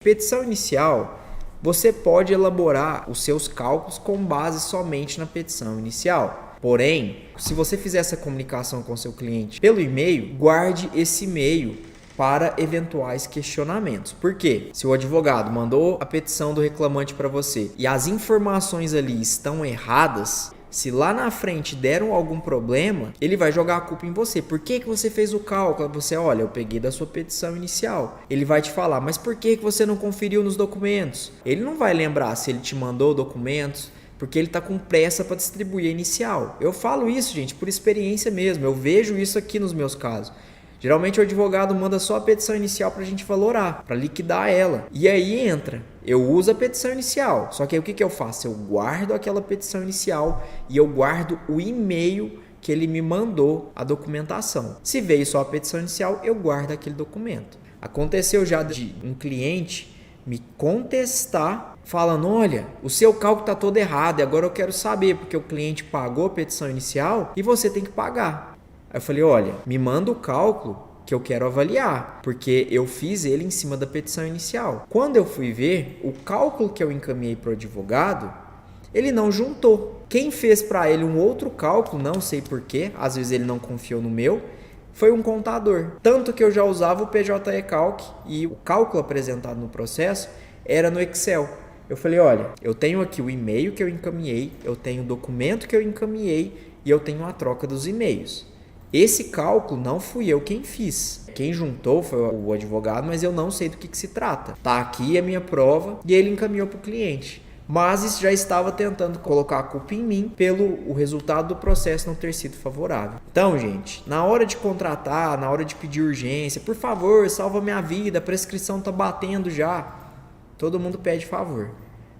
Petição inicial, você pode elaborar os seus cálculos com base somente na petição inicial. Porém, se você fizer essa comunicação com seu cliente pelo e-mail, guarde esse e-mail para eventuais questionamentos. Por quê? Se o advogado mandou a petição do reclamante para você e as informações ali estão erradas, se lá na frente deram algum problema, ele vai jogar a culpa em você. Por que você fez o cálculo? Você, olha, eu peguei da sua petição inicial. Ele vai te falar, mas por que você não conferiu nos documentos? Ele não vai lembrar se ele te mandou documentos, porque ele está com pressa para distribuir a inicial. Eu falo isso, gente, por experiência mesmo. Eu vejo isso aqui nos meus casos. Geralmente o advogado manda só a petição inicial para a gente valorar, para liquidar ela. E aí entra, eu uso a petição inicial, só que aí o que eu faço? Eu guardo aquela petição inicial e eu guardo o e-mail que ele me mandou a documentação. Se veio só a petição inicial, eu guardo aquele documento. Aconteceu já de um cliente me contestar falando, olha, o seu cálculo está todo errado e agora eu quero saber, porque o cliente pagou a petição inicial e você tem que pagar. Aí eu falei, olha, me manda o cálculo que eu quero avaliar, porque eu fiz ele em cima da petição inicial. Quando eu fui ver, o cálculo que eu encaminhei para o advogado, ele não juntou. Quem fez para ele um outro cálculo, não sei porquê, às vezes ele não confiou no meu, foi um contador. Tanto que eu já usava o PJE Calc e o cálculo apresentado no processo era no Excel. Eu falei, olha, eu tenho aqui o e-mail que eu encaminhei, eu tenho o documento que eu encaminhei e eu tenho a troca dos e-mails. Esse cálculo não fui eu quem fiz. Quem juntou foi o advogado, mas eu não sei do que se trata. Tá aqui a minha prova e ele encaminhou para o cliente. Mas isso já estava tentando colocar a culpa em mim pelo o resultado do processo não ter sido favorável. Então, gente, na hora de contratar, na hora de pedir urgência, por favor, salva minha vida, a prescrição tá batendo já. Todo mundo pede favor.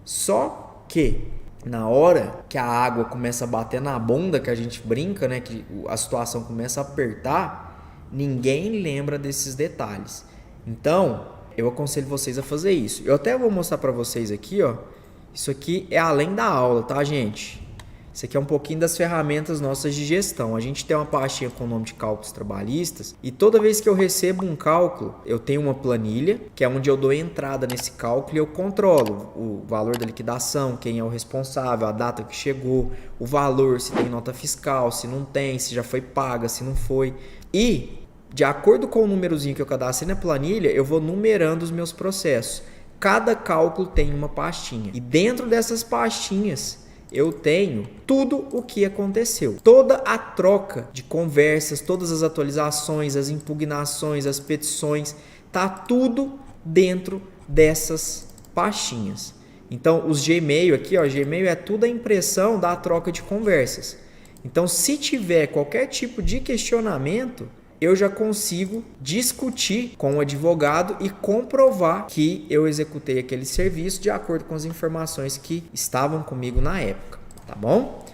Só que na hora que a água começa a bater na bunda, que a gente brinca, né, que a situação começa a apertar, ninguém lembra desses detalhes. Então, eu aconselho vocês a fazer isso. Eu até vou mostrar para vocês aqui, ó. Isso aqui é além da aula, tá, gente? Isso aqui é um pouquinho das ferramentas nossas de gestão. A gente tem uma pastinha com o nome de cálculos trabalhistas e toda vez que eu recebo um cálculo, eu tenho uma planilha, que é onde eu dou entrada nesse cálculo e eu controlo o valor da liquidação, quem é o responsável, a data que chegou, o valor, se tem nota fiscal, se não tem, se já foi paga, se não foi. E, de acordo com o númerozinho que eu cadastrei na planilha, eu vou numerando os meus processos. Cada cálculo tem uma pastinha. E dentro dessas pastinhas, eu tenho tudo o que aconteceu. Toda a troca de conversas, todas as atualizações, as impugnações, as petições, tá tudo dentro dessas pastinhas. Então, os Gmail aqui, ó, Gmail é tudo a impressão da troca de conversas. Então, se tiver qualquer tipo de questionamento, eu já consigo discutir com o advogado e comprovar que eu executei aquele serviço de acordo com as informações que estavam comigo na época, tá bom?